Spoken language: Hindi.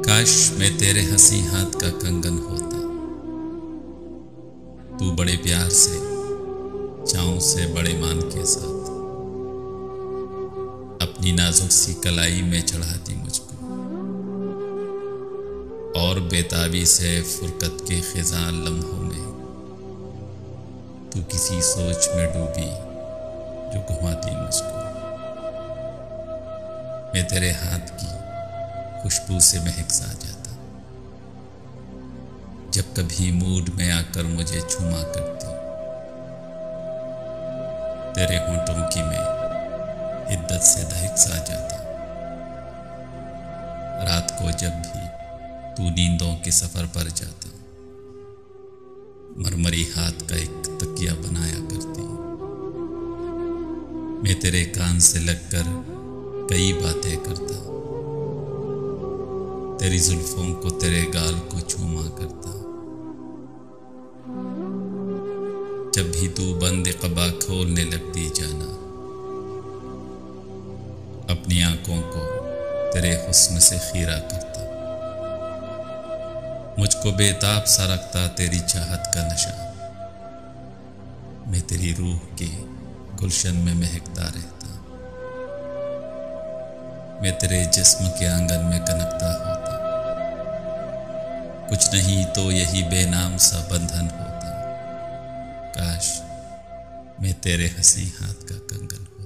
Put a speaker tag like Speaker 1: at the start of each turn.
Speaker 1: काश मैं तेरे हंसी हाथ का कंगन होता। तू बड़े प्यार से चाँव से बड़े मान के साथ अपनी नाजुक सी कलाई में चढ़ाती मुझको, और बेताबी से फुरकत के खिज़ां लम्हों में तू किसी सोच में डूबी जो घुमाती मुझको। मैं तेरे हाथ की खुशबू से महक सा जाता जब कभी मूड में आकर मुझे छुमा करती। तेरे होंठों की मैं हिद्दत से दहक सा जाता रात को जब भी तू नींदों के सफर पर जाता। मरमरी हाथ का एक तकिया बनाया करती। मैं तेरे कान से लगकर कई बातें करता, तेरी जुल्फों को तेरे गाल को चूमा करता। जब भी तू बंद क़बा खोलने लगती जाना, अपनी आंखों को तेरे हुस्न से खीरा करता। मुझको बेताब सा रखता तेरी चाहत का नशा। मैं तेरी रूह के गुलशन में महकता रहता। मैं तेरे जिस्म के आंगन में कनकता होता। कुछ नहीं तो यही बेनाम सा बंधन होता। काश मैं तेरे हंसी हाथ का कंगन होता।